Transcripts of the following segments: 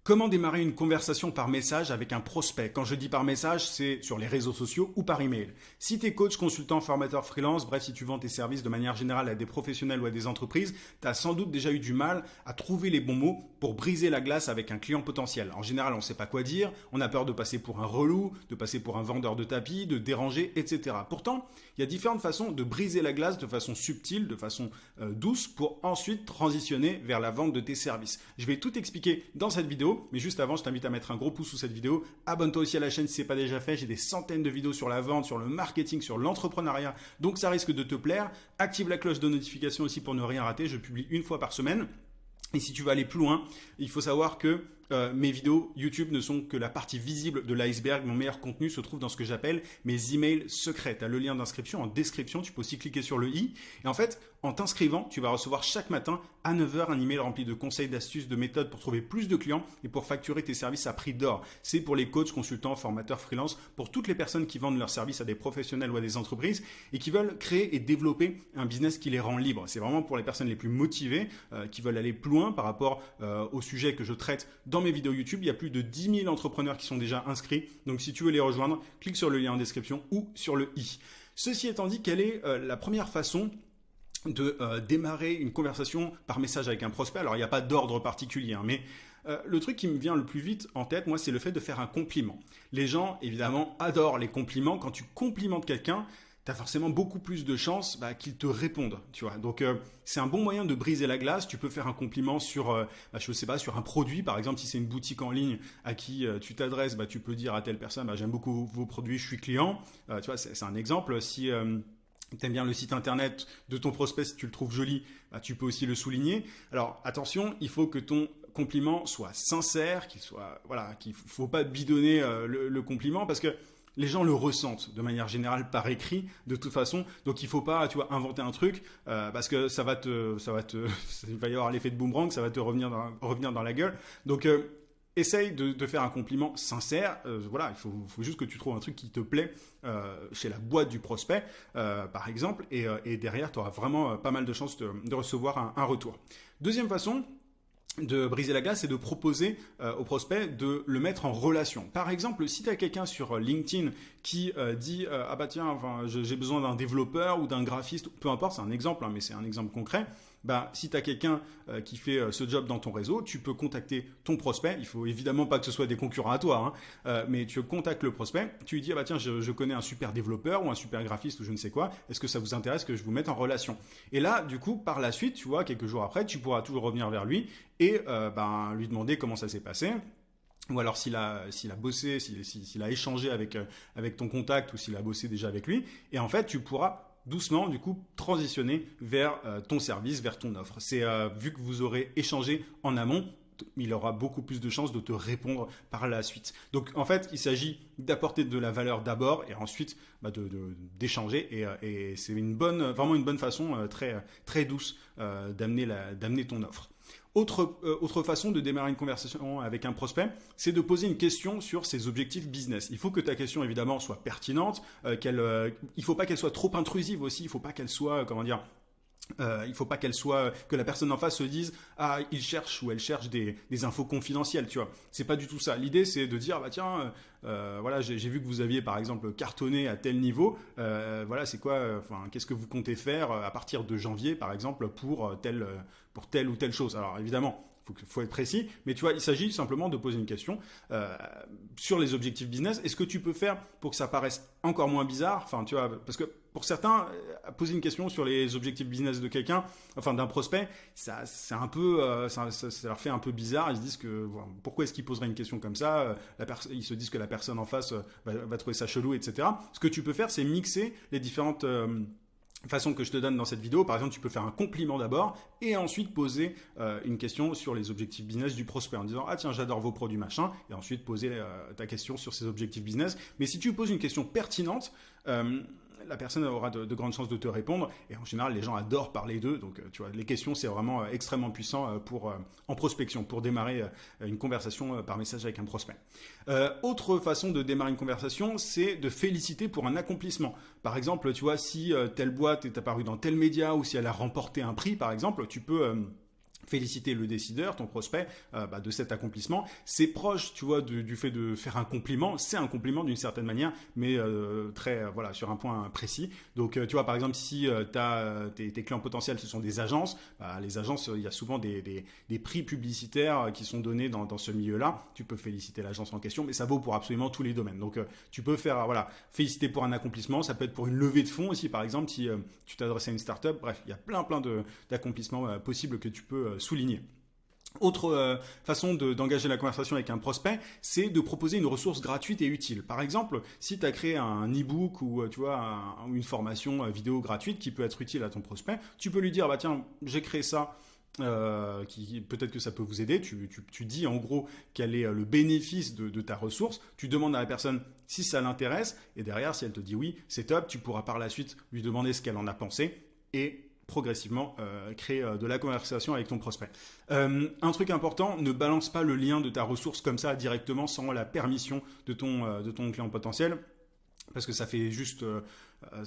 Comment démarrer une conversation par message avec un prospect? Quand je dis par message, c'est sur les réseaux sociaux ou par email. Si tu es coach, consultant, formateur freelance, bref, si tu vends tes services de manière générale à des professionnels ou à des entreprises, tu as sans doute déjà eu du mal à trouver les bons mots pour briser la glace avec un client potentiel. En général, on ne sait pas quoi dire, on a peur de passer pour un relou, de passer pour un vendeur de tapis, de déranger, etc. Pourtant, il y a différentes façons de briser la glace de façon subtile, de façon douce, pour ensuite transitionner vers la vente de tes services. Je vais tout expliquer dans cette vidéo. Mais juste avant, je t'invite à mettre un gros pouce sous cette vidéo. Abonne-toi aussi à la chaîne si ce n'est pas déjà fait. J'ai des centaines de vidéos sur la vente, sur le marketing, sur l'entrepreneuriat. Donc ça risque de te plaire. Active la cloche de notification aussi pour ne rien rater. Je publie une fois par semaine. Et si tu veux aller plus loin, il faut savoir que mes vidéos YouTube ne sont que la partie visible de l'iceberg. Mon meilleur contenu se trouve dans ce que j'appelle mes emails secrets. Tu as le lien d'inscription en description. Tu peux aussi cliquer sur le i. Et en fait, en t'inscrivant, tu vas recevoir chaque matin à 9 h un email rempli de conseils, d'astuces, de méthodes pour trouver plus de clients et pour facturer tes services à prix d'or. C'est pour les coachs, consultants, formateurs, freelance, pour toutes les personnes qui vendent leurs services à des professionnels ou à des entreprises et qui veulent créer et développer un business qui les rend libres. C'est vraiment pour les personnes les plus motivées qui veulent aller plus loin par rapport au sujet que je traite dans mes vidéos YouTube. Il y a plus de 10 000 entrepreneurs qui sont déjà inscrits. Donc si tu veux les rejoindre, clique sur le lien en description ou sur le i. Ceci étant dit, quelle est la première façon de démarrer une conversation par message avec un prospect? Alors il n'y a pas d'ordre particulier, hein, mais le truc qui me vient le plus vite en tête, moi, c'est le fait de faire un compliment. Les gens, évidemment, adorent les compliments. Quand tu complimentes quelqu'un, tu as forcément beaucoup plus de chances qu'il te réponde, tu vois. Donc c'est un bon moyen de briser la glace. Tu peux faire un compliment sur, je sais pas, sur un produit, par exemple, si c'est une boutique en ligne à qui tu t'adresses, tu peux dire à telle personne, j'aime beaucoup vos produits, je suis client. Tu vois, c'est un exemple. Si t'aimes bien le site internet de ton prospect, si tu le trouves joli, tu peux aussi le souligner. Alors attention, il faut que ton compliment soit sincère, qu'il faut pas bidonner le compliment parce que les gens le ressentent de manière générale par écrit de toute façon. Donc il faut pas, inventer un truc parce que il va y avoir l'effet de boomerang, ça va te revenir dans la gueule. Donc essaye de faire un compliment sincère. Il faut juste que tu trouves un truc qui te plaît chez la boîte du prospect, par exemple, et derrière, tu auras vraiment pas mal de chances de recevoir un retour. Deuxième façon de briser la glace, c'est de proposer au prospect de le mettre en relation. Par exemple, si tu as quelqu'un sur LinkedIn qui dit j'ai besoin d'un développeur ou d'un graphiste, peu importe, c'est un exemple, mais c'est un exemple concret. Si tu as quelqu'un qui fait ce job dans ton réseau, tu peux contacter ton prospect. Il faut évidemment pas que ce soit des concurrents à toi, mais tu contactes le prospect. Tu lui dis je connais un super développeur ou un super graphiste ou je ne sais quoi. Est-ce que ça vous intéresse que je vous mette en relation? Et là, du coup, par la suite, tu vois, quelques jours après, tu pourras toujours revenir vers lui et lui demander comment ça s'est passé. Ou alors s'il a bossé, s'il a échangé avec ton contact ou s'il a bossé déjà avec lui. Et en fait, tu pourras doucement, du coup, transitionner vers ton service, vers ton offre. C'est vu que vous aurez échangé en amont, il aura beaucoup plus de chances de te répondre par la suite. Donc, en fait, il s'agit d'apporter de la valeur d'abord et ensuite d'échanger. Et c'est vraiment une bonne façon très, très douce d'amener ton offre. Autre façon de démarrer une conversation avec un prospect, c'est de poser une question sur ses objectifs business. Il faut que ta question, évidemment, soit pertinente. Il faut pas qu'elle soit trop intrusive aussi. Il faut pas qu'elle soit, il faut pas que la personne en face se dise il cherche ou elle cherche des infos confidentielles, tu vois. C'est pas du tout ça. L'idée c'est de dire j'ai vu que vous aviez par exemple cartonné à tel niveau. C'est quoi qu'est-ce que vous comptez faire à partir de janvier par exemple pour telle ou telle chose. Alors évidemment, faut être précis, mais tu vois, il s'agit simplement de poser une question sur les objectifs business. Est-ce que tu peux faire pour que ça paraisse encore moins bizarre? Tu vois, parce que pour certains, poser une question sur les objectifs business de quelqu'un, d'un prospect, c'est un peu, ça leur fait un peu bizarre. Ils se disent que pourquoi est-ce qu'ils poseraient une question comme ça? Ils se disent que la personne en face va trouver ça chelou, etc. Ce que tu peux faire, c'est mixer les différentes façon que je te donne dans cette vidéo. Par exemple, tu peux faire un compliment d'abord et ensuite poser une question sur les objectifs business du prospect en disant j'adore vos produits machin, et ensuite poser ta question sur ses objectifs business. Mais si tu poses une question pertinente, la personne aura de grandes chances de te répondre, et en général les gens adorent parler d'eux. Donc tu vois, les questions c'est vraiment extrêmement puissant en prospection, pour démarrer une conversation par message avec un prospect. Autre façon de démarrer une conversation, c'est de féliciter pour un accomplissement. Par exemple, tu vois, si telle boîte est apparue dans tel média ou si elle a remporté un prix par exemple, tu peux féliciter le décideur, ton prospect, de cet accomplissement. C'est proche, tu vois, du fait de faire un compliment. C'est un compliment d'une certaine manière, mais très, voilà, sur un point précis. Donc, tu vois, par exemple, si tes clients potentiels, ce sont des agences, les agences, il y a souvent des prix publicitaires qui sont donnés dans ce milieu-là. Tu peux féliciter l'agence en question, mais ça vaut pour absolument tous les domaines. Donc, tu peux faire, voilà, féliciter pour un accomplissement. Ça peut être pour une levée de fonds aussi, par exemple, si tu t'adresses à une startup. Bref, il y a plein d'accomplissements possibles que tu peux souligner. Autre façon d'engager la conversation avec un prospect, c'est de proposer une ressource gratuite et utile. Par exemple, si tu as créé un e-book ou tu vois une formation vidéo gratuite qui peut être utile à ton prospect, tu peux lui dire tiens, j'ai créé ça. Peut-être que ça peut vous aider. Tu dis en gros quel est le bénéfice de ta ressource. Tu demandes à la personne si ça l'intéresse et derrière, si elle te dit oui, c'est top. Tu pourras par la suite lui demander ce qu'elle en a pensé et progressivement créer de la conversation avec ton prospect. Un truc important, ne balance pas le lien de ta ressource comme ça directement sans la permission de ton client potentiel. Parce que ça fait juste,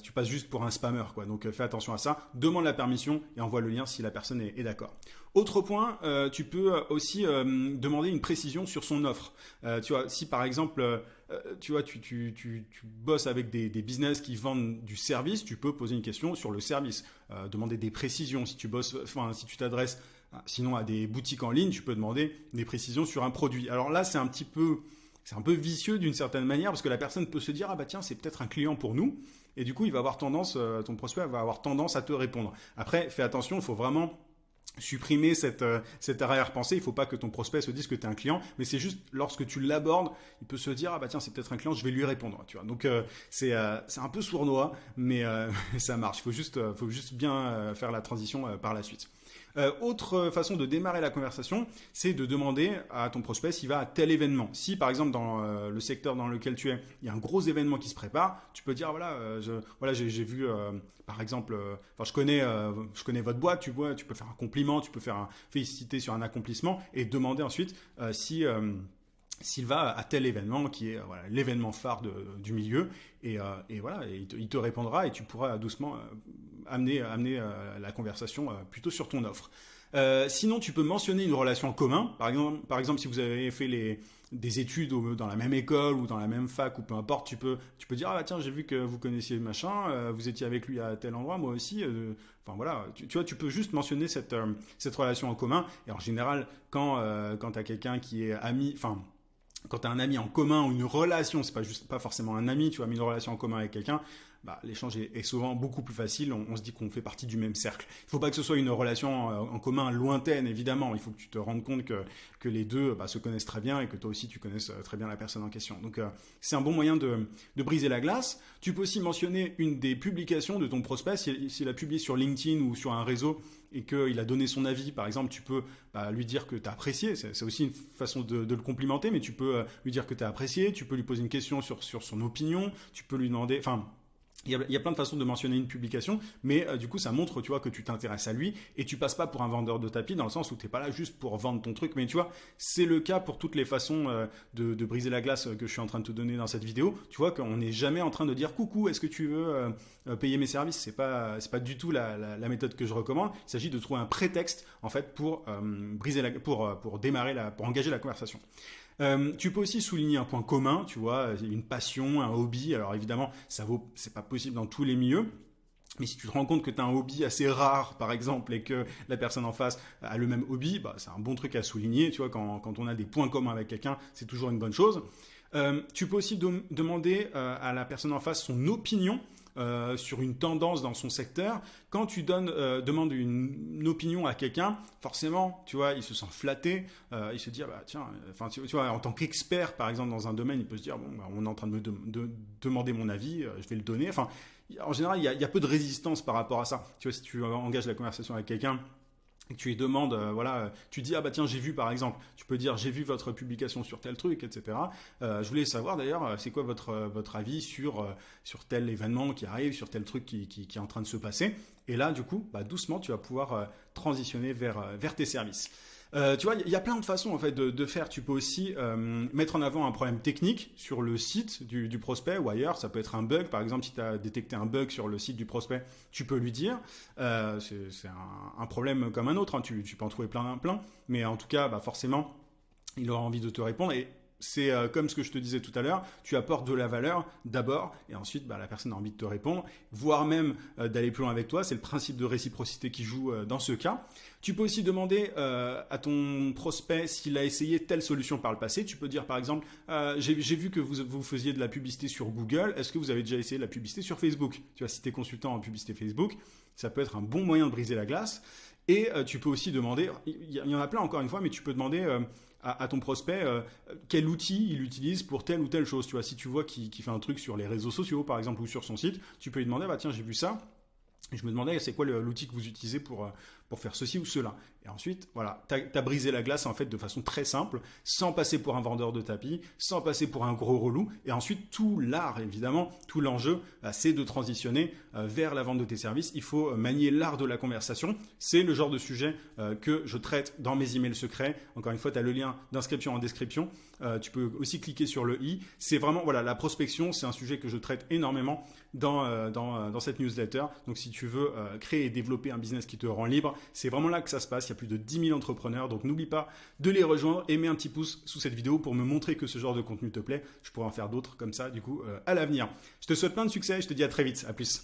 tu passes juste pour un spammer, quoi. Donc fais attention à ça. Demande la permission et envoie le lien si la personne est d'accord. Autre point, tu peux aussi demander une précision sur son offre. Tu vois, si par exemple, tu vois, tu bosses avec des business qui vendent du service, tu peux poser une question sur le service. Demander des précisions. Si tu bosses, enfin, si tu t'adresses sinon à des boutiques en ligne, tu peux demander des précisions sur un produit. Alors là, c'est un peu vicieux d'une certaine manière parce que la personne peut se dire tiens, c'est peut-être un client pour nous et du coup il va avoir tendance, ton prospect va avoir tendance à te répondre. Après, fais attention, il faut vraiment supprimer cette arrière-pensée. Il ne faut pas que ton prospect se dise que tu es un client, mais c'est juste lorsque tu l'abordes, il peut se dire tiens, c'est peut-être un client, je vais lui répondre. Tu vois. Donc c'est un peu sournois, mais ça marche. Il faut juste bien faire la transition par la suite. Autre façon de démarrer la conversation, c'est de demander à ton prospect s'il va à tel événement. Si par exemple dans le secteur dans lequel tu es, il y a un gros événement qui se prépare, tu peux dire j'ai vu par exemple, je connais votre boîte, tu vois, tu peux faire un compliment, tu peux faire féliciter sur un accomplissement et demander ensuite s'il va à tel événement qui est l'événement phare du milieu et voilà, il te répondra et tu pourras doucement amener la conversation plutôt sur ton offre. Sinon, tu peux mentionner une relation en commun. Par exemple, si vous avez fait des études dans la même école ou dans la même fac ou peu importe, tu peux dire tiens, j'ai vu que vous connaissiez machin, vous étiez avec lui à tel endroit, moi aussi. Enfin voilà, tu vois, tu peux juste mentionner cette relation en commun. Et en général, quand tu as quelqu'un qui est ami, enfin quand tu as un ami en commun ou une relation, c'est pas forcément un ami, tu as mis une relation en commun avec quelqu'un, l'échange est souvent beaucoup plus facile, on se dit qu'on fait partie du même cercle. Il ne faut pas que ce soit une relation en commun lointaine, évidemment, il faut que tu te rendes compte que les deux se connaissent très bien et que toi aussi tu connaisses très bien la personne en question. Donc c'est un bon moyen de briser la glace. Tu peux aussi mentionner une des publications de ton prospect, s'il a publié sur LinkedIn ou sur un réseau et qu'il a donné son avis, par exemple, tu peux lui dire que tu as apprécié, c'est aussi une façon de le complimenter, mais tu peux lui dire que tu as apprécié, tu peux lui poser une question sur son opinion, tu peux lui demander... Il y a plein de façons de mentionner une publication, mais du coup, ça montre, tu vois, que tu t'intéresses à lui et tu passes pas pour un vendeur de tapis dans le sens où tu n'es pas là juste pour vendre ton truc. Mais tu vois, c'est le cas pour toutes les façons de briser la glace que je suis en train de te donner dans cette vidéo. Tu vois qu'on n'est jamais en train de dire coucou, est-ce que tu veux payer mes services? C'est pas du tout la méthode que je recommande. Il s'agit de trouver un prétexte en fait pour pour engager la conversation. Tu peux aussi souligner un point commun, tu vois, une passion, un hobby. Alors évidemment, c'est pas possible dans tous les milieux. Mais si tu te rends compte que tu as un hobby assez rare, par exemple, et que la personne en face a le même hobby, c'est un bon truc à souligner. Tu vois, quand on a des points communs avec quelqu'un, c'est toujours une bonne chose. Tu peux aussi demander à la personne en face son opinion sur une tendance dans son secteur. Quand tu demandes une opinion à quelqu'un, forcément, tu vois, il se sent flatté, il se dit tiens, tu vois, en tant qu'expert, par exemple, dans un domaine, il peut se dire on est en train de me demander mon avis, je vais le donner. Enfin, en général, il y a peu de résistance par rapport à ça. Tu vois, si tu engages la conversation avec quelqu'un et que tu lui demandes, tu dis tiens, j'ai vu par exemple, tu peux dire j'ai vu votre publication sur tel truc, etc. Je voulais savoir d'ailleurs c'est quoi votre avis sur tel événement qui arrive, sur tel truc qui est en train de se passer. Et là du coup doucement tu vas pouvoir transitionner vers tes services. Tu vois, il y a plein de façons en fait de faire. Tu peux aussi mettre en avant un problème technique sur le site du prospect ou ailleurs. Ça peut être un bug, par exemple, si tu as détecté un bug sur le site du prospect, tu peux lui dire. C'est un problème comme un autre, hein. Tu peux en trouver plein, plein. Mais en tout cas, bah, forcément, il aura envie de te répondre. Et c'est comme ce que je te disais tout à l'heure, tu apportes de la valeur d'abord et ensuite bah, la personne a envie de te répondre, voire même d'aller plus loin avec toi. C'est le principe de réciprocité qui joue dans ce cas. Tu peux aussi demander à ton prospect s'il a essayé telle solution par le passé. Tu peux dire par exemple, j'ai vu que vous faisiez de la publicité sur Google, est-ce que vous avez déjà essayé de la publicité sur Facebook? Tu vois, si tu es consultant en publicité Facebook, ça peut être un bon moyen de briser la glace. Et tu peux aussi demander, il y en a plein encore une fois, mais tu peux demander à ton prospect quel outil il utilise pour telle ou telle chose. Tu vois, si tu vois qu'il fait un truc sur les réseaux sociaux, par exemple, ou sur son site, tu peux lui demander, bah tiens, j'ai vu ça. Et je me demandais, c'est quoi l'outil que vous utilisez pour faire ceci ou cela. Et ensuite, voilà, tu as brisé la glace en fait de façon très simple, sans passer pour un vendeur de tapis, sans passer pour un gros relou. Et ensuite, tout l'art, évidemment, tout l'enjeu, c'est de transitionner vers la vente de tes services. Il faut manier l'art de la conversation. C'est le genre de sujet que je traite dans mes emails secrets. Encore une fois, tu as le lien d'inscription en description. Tu peux aussi cliquer sur le i. C'est vraiment, voilà, la prospection, c'est un sujet que je traite énormément dans cette newsletter. Donc, si tu veux créer et développer un business qui te rend libre, c'est vraiment là que ça se passe. Il y a plus de 10 000 entrepreneurs. Donc, n'oublie pas de les rejoindre et mets un petit pouce sous cette vidéo pour me montrer que ce genre de contenu te plaît. Je pourrais en faire d'autres comme ça, du coup, à l'avenir. Je te souhaite plein de succès. Je te dis à très vite. À plus.